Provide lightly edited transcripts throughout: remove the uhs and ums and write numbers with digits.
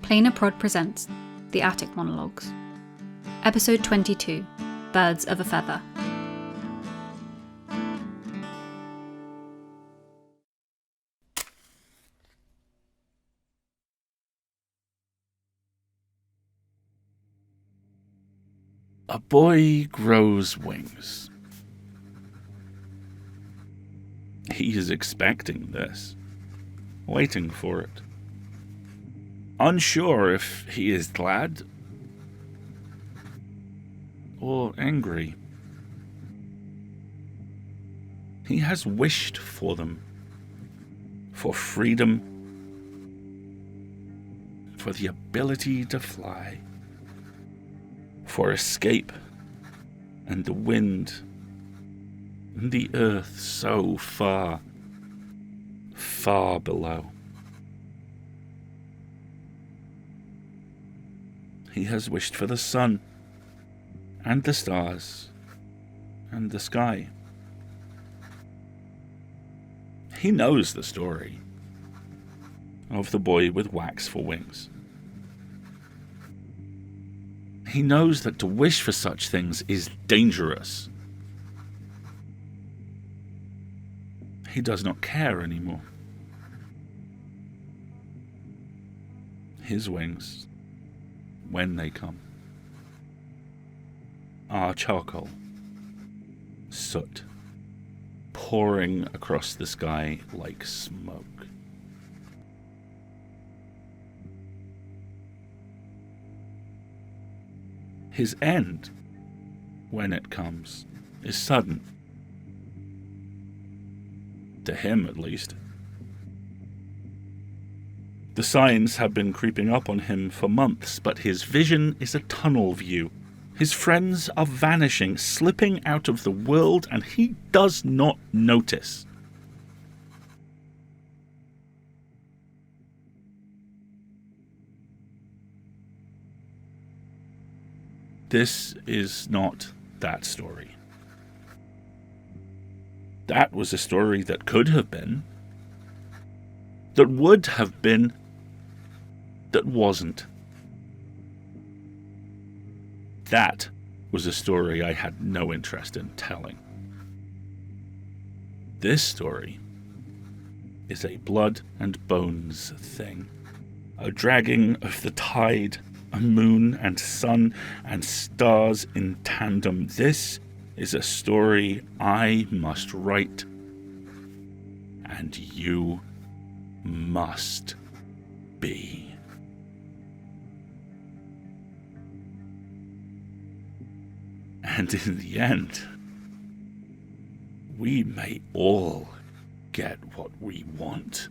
Planar Prod presents The Attic Monologues. Episode 22, Birds of a Feather. A boy grows wings. He is expecting this, waiting for it. Unsure if he is glad or angry. He has wished for them, for freedom, for the ability to fly, for escape, and the wind, and the earth so far, far below. He has wished for the sun, and the stars, and the sky. He knows the story of the boy with wax for wings. He knows that to wish for such things is dangerous. He does not care anymore. His wings, when they come, are charcoal, soot, pouring across the sky like smoke. His end, when it comes, is sudden. To him, at least. The signs have been creeping up on him for months, but his vision is a tunnel view. His friends are vanishing, slipping out of the world, and he does not notice. This is not that story. That was a story that could have been, that would have been, that wasn't. That was a story I had no interest in telling. This story is a blood and bones thing, a dragging of the tide, a moon and sun and stars in tandem. This is a story I must write, and you must be. And in the end, we may all get what we want.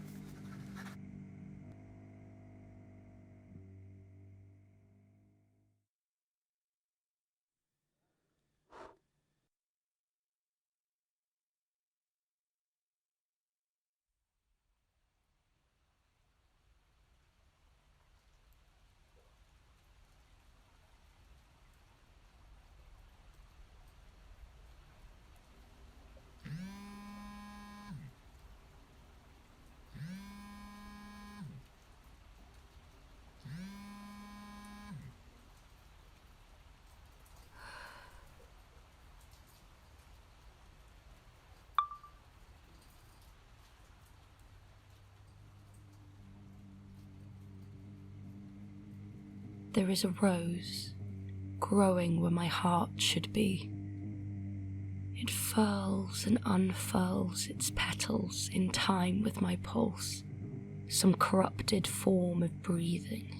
There is a rose growing where my heart should be. It furls and unfurls its petals in time with my pulse, some corrupted form of breathing.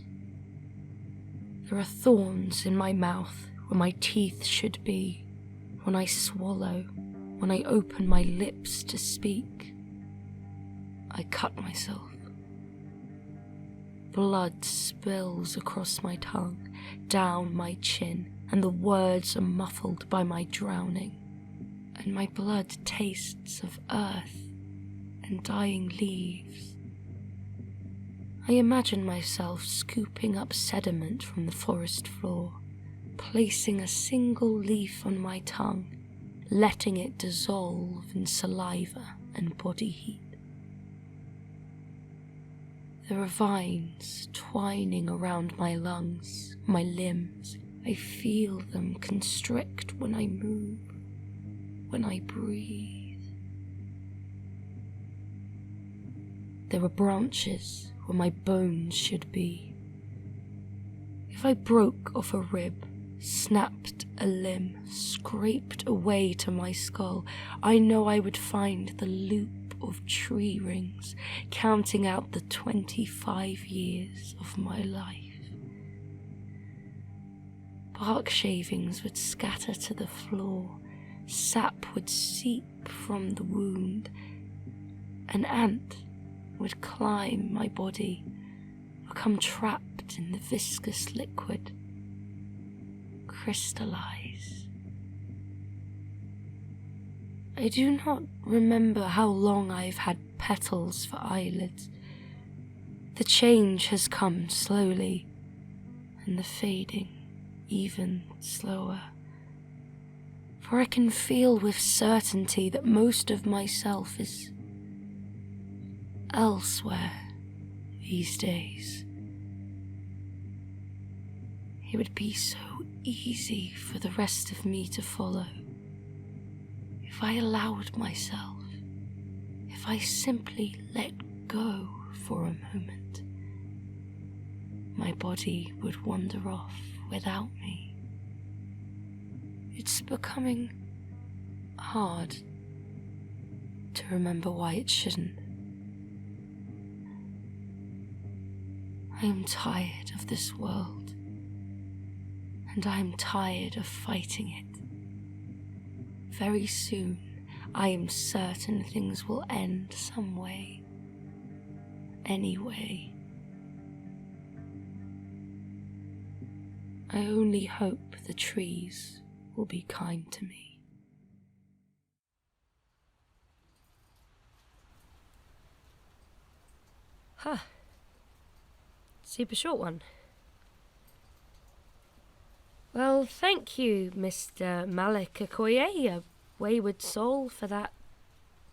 There are thorns in my mouth where my teeth should be. When I swallow, when I open my lips to speak, I cut myself. Blood spills across my tongue, down my chin, and the words are muffled by my drowning. And my blood tastes of earth and dying leaves. I imagine myself scooping up sediment from the forest floor, placing a single leaf on my tongue, letting it dissolve in saliva and body heat. There are vines twining around my lungs, my limbs. I feel them constrict when I move, when I breathe. There are branches where my bones should be. If I broke off a rib, snapped a limb, scraped away to my skull, I know I would find the loop of tree rings, counting out the 25 years of my life. Bark shavings would scatter to the floor, sap would seep from the wound, an ant would climb my body, become trapped in the viscous liquid, crystallize. I do not remember how long I've had petals for eyelids. The change has come slowly, and the fading even slower. For I can feel with certainty that most of myself is elsewhere these days. It would be so easy for the rest of me to follow. If I allowed myself, if I simply let go for a moment, my body would wander off without me. It's becoming hard to remember why it shouldn't. I am tired of this world, and I am tired of fighting it. Very soon, I am certain things will end some way. Anyway. I only hope the trees will be kind to me. Huh. Super short one. Well, thank you, Mr. Malik Okoye, a wayward soul, for that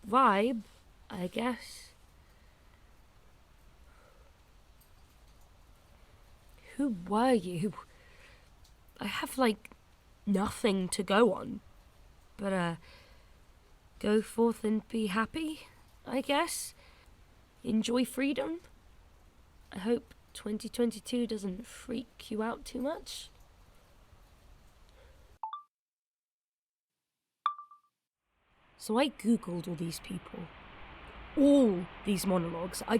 vibe, I guess. Who were you? I have, nothing to go on. But, go forth and be happy, I guess. Enjoy freedom. I hope 2022 doesn't freak you out too much. So I googled all these people. All these monologues. I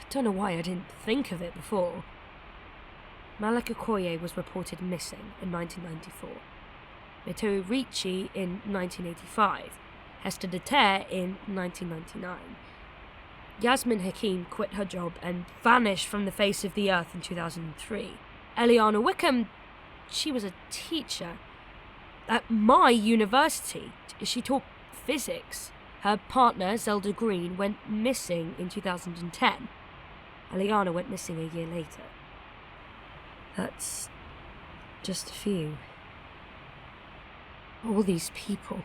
don't know why I didn't think of it before. Malik Okoye was reported missing in 1994. Mito Ricci in 1985. Hester de Terre in 1999. Yasmin Hakim quit her job and vanished from the face of the earth in 2003. Eliana Wickham, she was a teacher at my university. She taught physics. Her partner, Zelda Green, went missing in 2010. Eliana went missing a year later. That's just a few. All these people.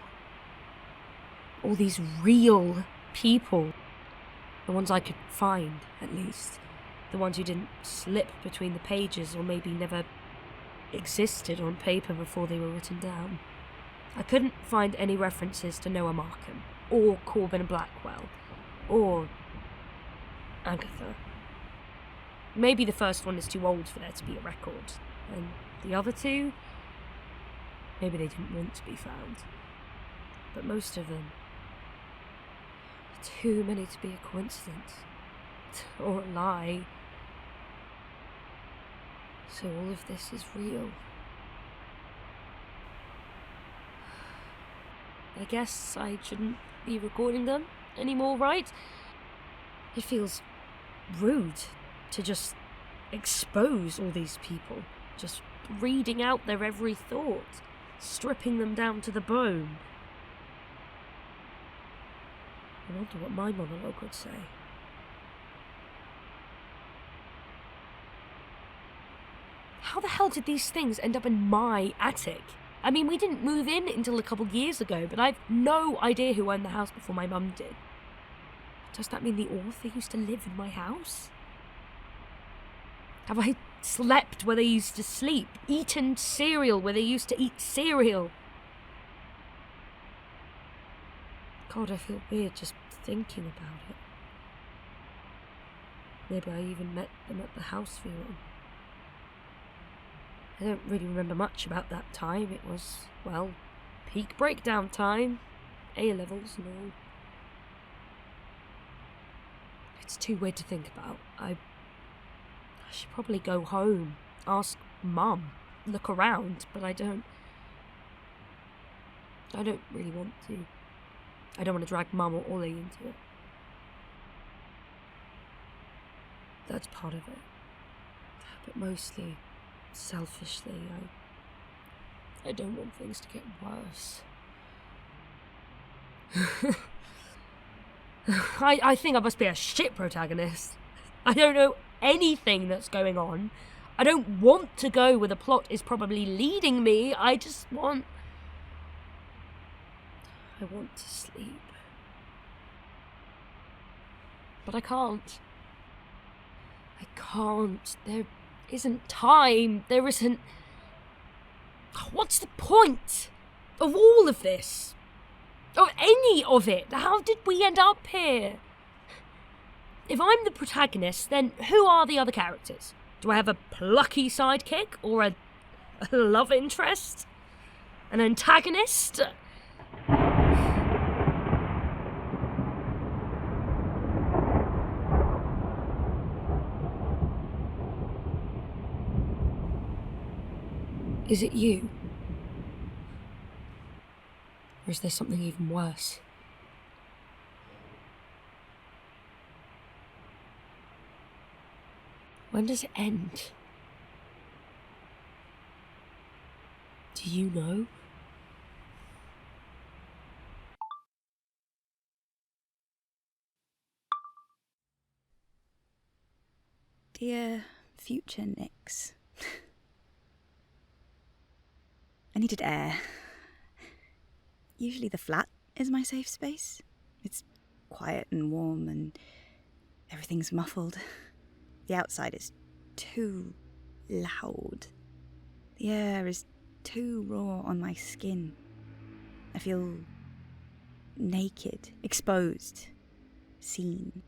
All these real people. The ones I could find, at least. The ones who didn't slip between the pages or maybe never existed on paper before they were written down. I couldn't find any references to Noah Markham, or Corbin Blackwell, or Agatha. Maybe the first one is too old for there to be a record, and the other two, maybe they didn't want to be found. But most of them, too many to be a coincidence, or a lie. So all of this is real. I guess I shouldn't be recording them anymore, right? It feels rude to just expose all these people, just reading out their every thought, stripping them down to the bone. I wonder what my monologue would say. How the hell did these things end up in my attic? I mean, we didn't move in until a couple years ago, but I've no idea who owned the house before my mum did. Does that mean the author used to live in my house? Have I slept where they used to sleep? Eaten cereal where they used to eat cereal? God, I feel weird just thinking about it. Maybe I even met them at the house viewing. I don't really remember much about that time. It was, well, peak breakdown time. A-levels and all. It's too weird to think about. I should probably go home, ask Mum, look around, but I don't really want to. I don't want to drag Mum or Ollie into it. That's part of it. But mostly, selfishly, I don't want things to get worse. I think I must be a shit protagonist. I don't know anything that's going on. I don't want to go where the plot is probably leading me. I want to sleep. But I can't. There isn't time. There isn't... What's the point of all of this? Of any of it? How did we end up here? If I'm the protagonist, then who are the other characters? Do I have a plucky sidekick or a love interest? An antagonist? Is it you? Or is there something even worse? When does it end? Do you know? Dear future Nix. I needed air. Usually the flat is my safe space. It's quiet and warm and everything's muffled. The outside is too loud. The air is too raw on my skin. I feel naked, exposed, seen.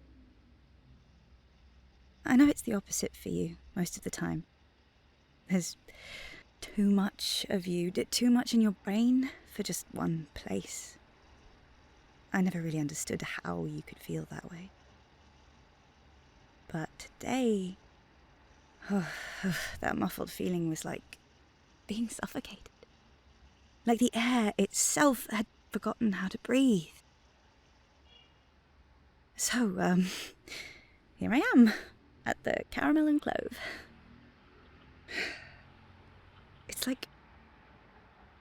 I know it's the opposite for you most of the time. There's too much of you, too much in your brain for just one place. I never really understood how you could feel that way. But today, that muffled feeling was like being suffocated. Like the air itself had forgotten how to breathe. So, here I am, at the Caramel and Clove. It's like,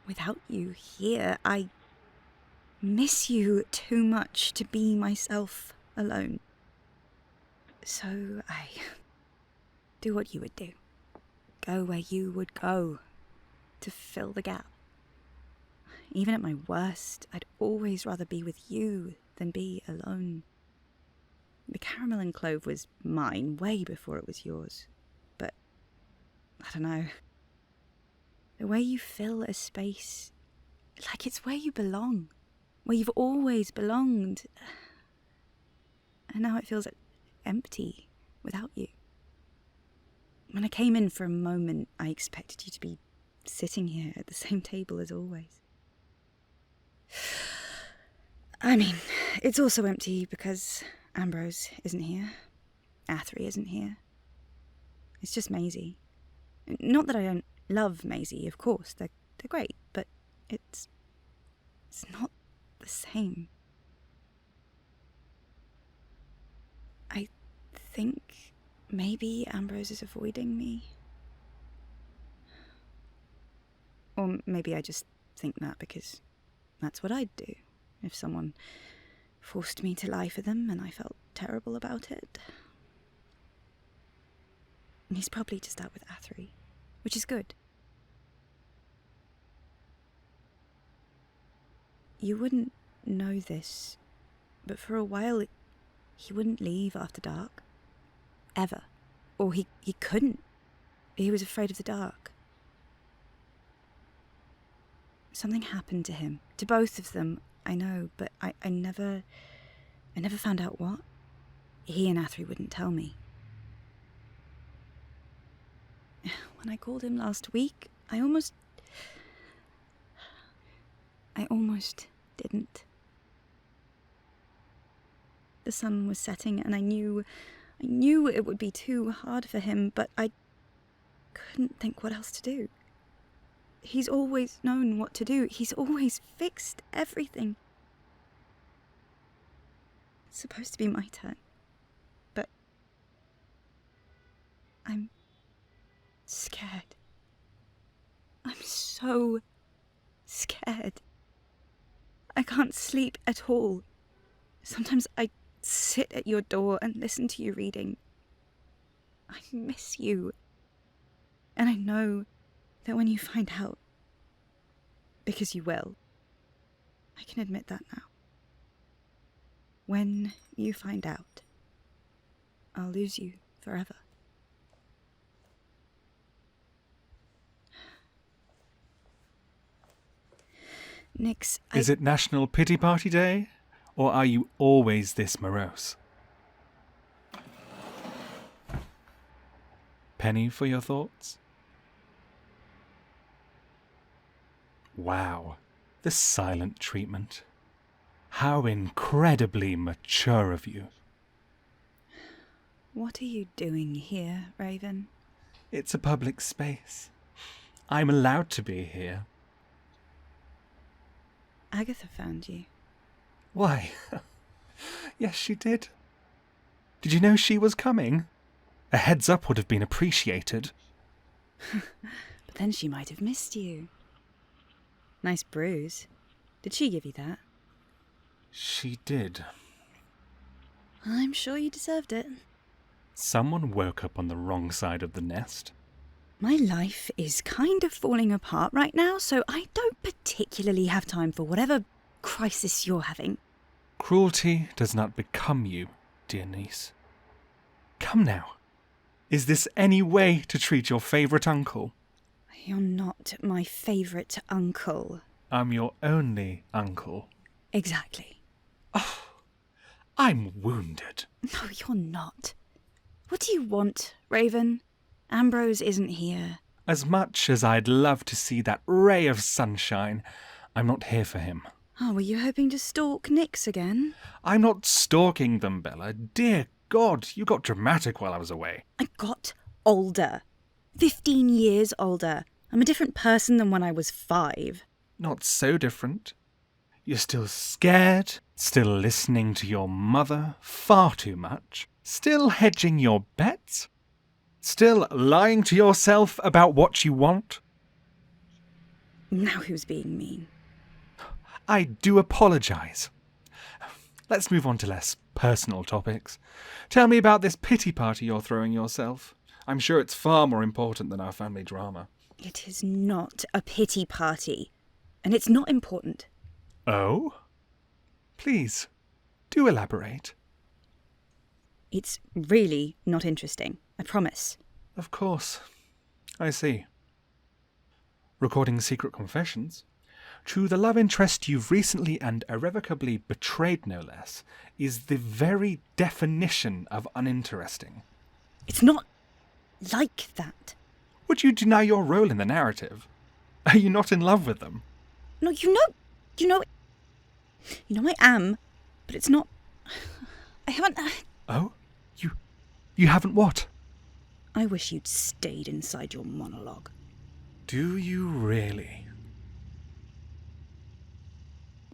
without you here, I miss you too much to be myself alone. So I do what you would do. Go where you would go to fill the gap. Even at my worst, I'd always rather be with you than be alone. The Caramel and Clove was mine way before it was yours. But, I don't know. The way you fill a space, like it's where you belong. Where you've always belonged. And now it feels empty without you. When I came in for a moment, I expected you to be sitting here at the same table as always. I mean, it's also empty because Ambrose isn't here. Athery isn't here. It's just Maisie. Not that I don't love Maisie, of course, they're great, but it's not the same. I think maybe Ambrose is avoiding me. Or maybe I just think that because that's what I'd do if someone forced me to lie for them and I felt terrible about it. And he's probably just out with Athery, which is good. You wouldn't know this, but for a while he wouldn't leave after dark. Ever. Or he couldn't. He was afraid of the dark. Something happened to him. To both of them, I know, but I never found out what. He and Athri wouldn't tell me. When I called him last week, I almost didn't. The sun was setting and I knew it would be too hard for him, but I couldn't think what else to do. He's always known what to do. He's always fixed everything. It's supposed to be my turn. But I'm scared. I'm so scared. I can't sleep at all. Sometimes I sit at your door and listen to you reading. I miss you. And I know that when you find out, because you will, I can admit that now. When you find out, I'll lose you forever. Nix, Is it National Pity Party Day? Or are you always this morose? Penny for your thoughts? Wow, the silent treatment. How incredibly mature of you. What are you doing here, Raven? It's a public space. I'm allowed to be here. Agatha found you. Why? Yes, she did. Did you know she was coming? A heads up would have been appreciated. But then she might have missed you. Nice bruise. Did she give you that? She did. I'm sure you deserved it. Someone woke up on the wrong side of the nest. My life is kind of falling apart right now, so I don't particularly have time for whatever crisis you're having. Cruelty does not become you, dear niece. Come now. Is this any way to treat your favourite uncle? You're not my favourite uncle. I'm your only uncle. Exactly. Oh, I'm wounded. No, you're not. What do you want, Raven? Ambrose isn't here. As much as I'd love to see that ray of sunshine, I'm not here for him. Oh, were you hoping to stalk Nix again? I'm not stalking them, Bella. Dear God, you got dramatic while I was away. I got older. 15 years older. I'm a different person than when I was 5. Not so different. You're still scared, still listening to your mother far too much, still hedging your bets, still lying to yourself about what you want. Now who's being mean? I do apologise. Let's move on to less personal topics. Tell me about this pity party you're throwing yourself. I'm sure it's far more important than our family drama. It is not a pity party, and it's not important. Oh? Please, do elaborate. It's really not interesting, I promise. Of course. I see. Recording secret confessions. To the love interest you've recently and irrevocably betrayed, no less, is the very definition of uninteresting. It's not like that. Would you deny your role in the narrative? Are you not in love with them? No, you know I am, but it's not. I haven't. Oh? You haven't what? I wish you'd stayed inside your monologue. Do you really?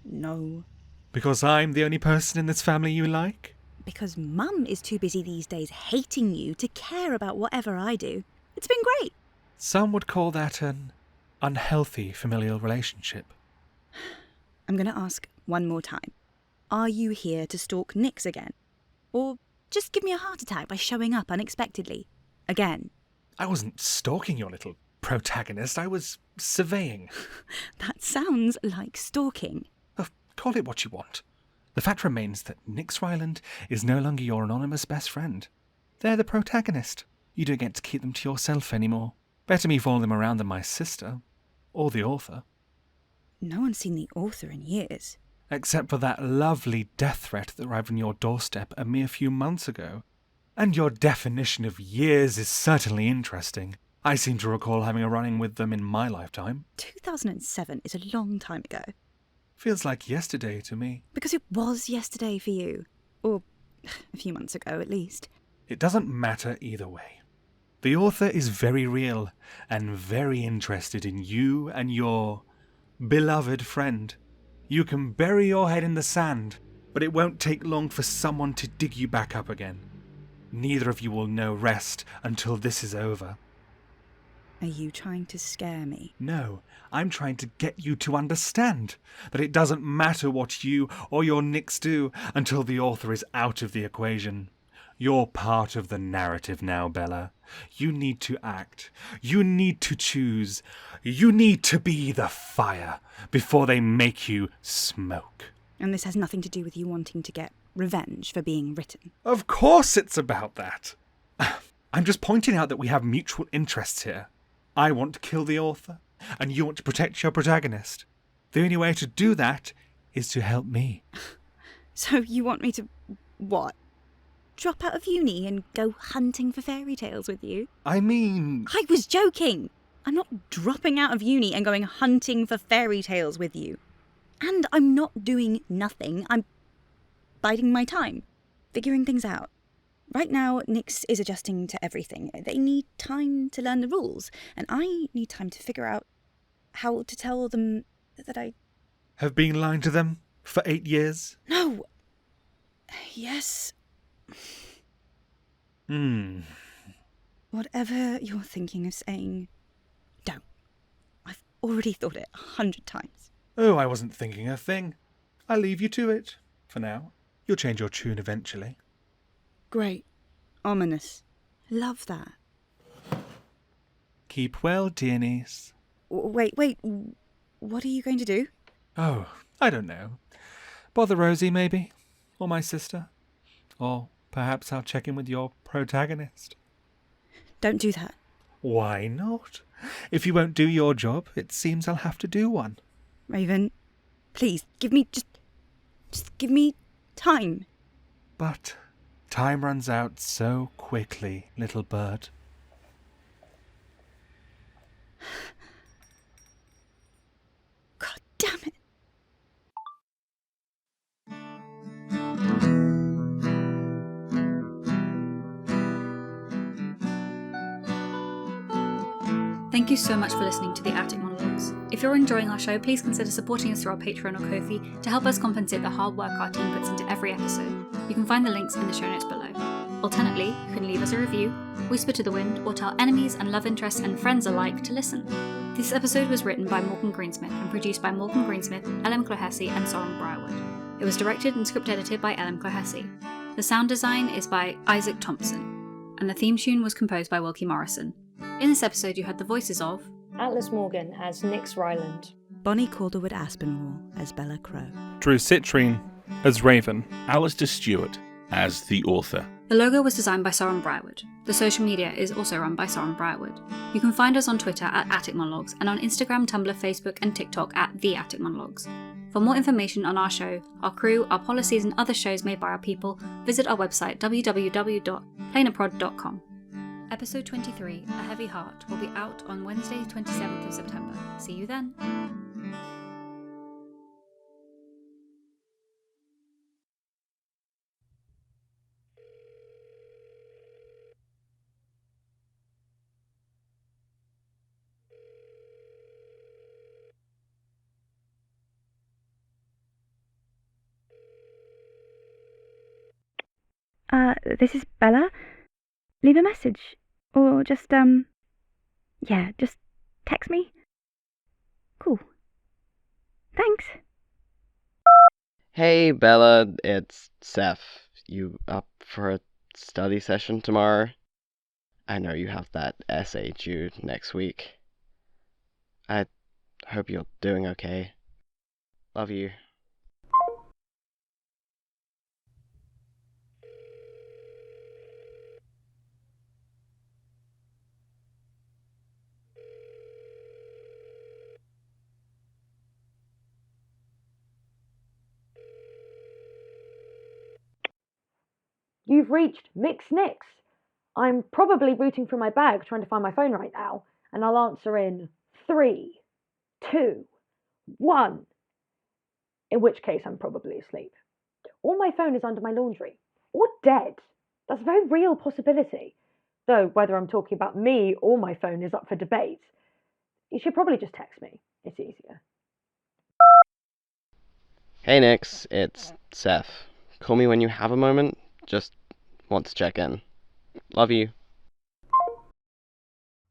No. Because I'm the only person in this family you like? Because Mum is too busy these days hating you to care about whatever I do. It's been great. Some would call that an unhealthy familial relationship. I'm going to ask one more time. Are you here to stalk Nix again? Or just give me a heart attack by showing up unexpectedly? Again? I wasn't stalking your little protagonist. I was surveying. That sounds like stalking. Call it what you want. The fact remains that Nix Ryland is no longer your anonymous best friend. They're the protagonist. You don't get to keep them to yourself anymore. Better me follow them around than my sister. Or the author. No one's seen the author in years. Except for that lovely death threat that arrived on your doorstep a mere few months ago. And your definition of years is certainly interesting. I seem to recall having a run-in with them in my lifetime. 2007 is a long time ago. Feels like yesterday to me. Because it was yesterday for you. Or a few months ago, at least. It doesn't matter either way. The author is very real and very interested in you and your beloved friend. You can bury your head in the sand, but it won't take long for someone to dig you back up again. Neither of you will know rest until this is over. Are you trying to scare me? No, I'm trying to get you to understand that it doesn't matter what you or your Nicks do until the author is out of the equation. You're part of the narrative now, Bella. You need to act. You need to choose. You need to be the fire before they make you smoke. And this has nothing to do with you wanting to get revenge for being written. Of course it's about that. I'm just pointing out that we have mutual interests here. I want to kill the author, and you want to protect your protagonist. The only way to do that is to help me. So you want me to, what? Drop out of uni and go hunting for fairy tales with you? I mean... I was joking! I'm not dropping out of uni and going hunting for fairy tales with you. And I'm not doing nothing. I'm biding my time, figuring things out. Right now, Nyx is adjusting to everything. They need time to learn the rules, and I need time to figure out how to tell them that I... Have been lying to them for 8 years? No! Yes. Whatever you're thinking of saying, don't. I've already thought it 100 times. Oh, I wasn't thinking a thing. I'll leave you to it, for now. You'll change your tune eventually. Great. Ominous. Love that. Keep well, dear niece. Wait. What are you going to do? Oh, I don't know. Bother Rosie, maybe? Or my sister? Or perhaps I'll check in with your protagonist. Don't do that. Why not? If you won't do your job, it seems I'll have to do one. Raven, please, give me just give me time. But time runs out so quickly, little bird. God damn it. Thank you so much for listening to the Attic Monologues. If you're enjoying our show, please consider supporting us through our Patreon or Ko-fi to help us compensate the hard work our team puts into every episode. You can find the links in the show notes below. Alternately, you can leave us a review, whisper to the wind, or tell enemies and love interests and friends alike to listen. This episode was written by Morgan Greensmith and produced by Morgan Greensmith, Clohessy, and Sorren Briarwood. It was directed and script edited by Clohessy. The sound design is by Isaac Thompson, and the theme tune was composed by Wilkie Morrison. In this episode, you heard the voices of Atlas Morgan as Nyx Ryland, Bonnie Calderwood Aspinwall as Bella Crow. Drew Citrine as Raven. Alasdair Stuart as the author. The logo was designed by Sorren Briarwood. The social media is also run by Sorren Briarwood. You can find us on Twitter at Attic Monologues and on Instagram, Tumblr, Facebook, and TikTok at The Attic Monologues. For more information on our show, our crew, our policies, and other shows made by our people, visit our website www.plainaprod.com. Episode 23, A Heavy Heart, will be out on Wednesday, 27th of September. See you then. This is Bella. Leave a message. Or just text me. Cool. Thanks. Hey Bella, it's Seth. You up for a study session tomorrow? I know you have that essay due next week. I hope you're doing okay. Love you. You've reached Mix Nix. I'm probably rooting through my bag trying to find my phone right now, and I'll answer in 3, 2, 1. In which case I'm probably asleep. Or my phone is under my laundry. Or dead. That's a very real possibility. Though whether I'm talking about me or my phone is up for debate. You should probably just text me. It's easier. Hey Nix, it's Seth. Call me when you have a moment. Just want to check in. Love you.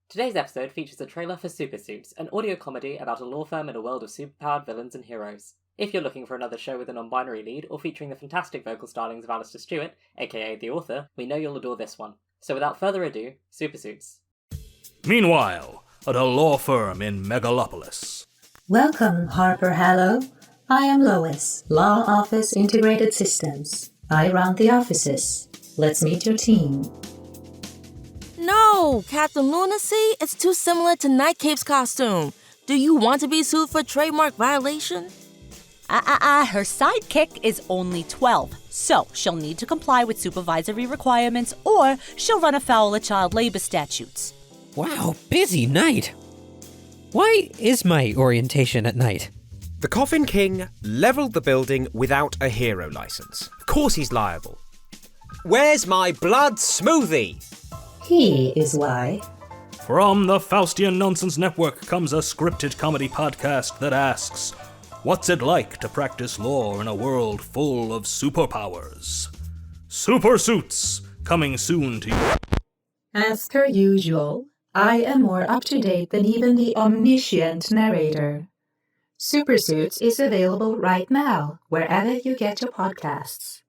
Today's episode features a trailer for Super Suits, an audio comedy about a law firm in a world of superpowered villains and heroes. If you're looking for another show with a non-binary lead, or featuring the fantastic vocal stylings of Alasdair Stuart, aka the author, we know you'll adore this one. So without further ado, Super Suits. Meanwhile, at a law firm in Megalopolis. Welcome, Harper Hallow. I am Lois, Law Office Integrated Systems. I run the offices. Let's meet your team. No, Captain Lunacy, it's too similar to Nightcape's costume. Do you want to be sued for trademark violation? Her sidekick is only 12, so she'll need to comply with supervisory requirements or she'll run afoul of child labor statutes. Wow, busy night. Why is my orientation at night? The Coffin King leveled the building without a hero license. Of course he's liable. Where's my blood smoothie? He is why. From the Faustian Nonsense Network comes a scripted comedy podcast that asks, what's it like to practice law in a world full of superpowers? Super Suits, coming soon to you. As per usual, I am more up-to-date than even the omniscient narrator. Super Suits is available right now, wherever you get your podcasts.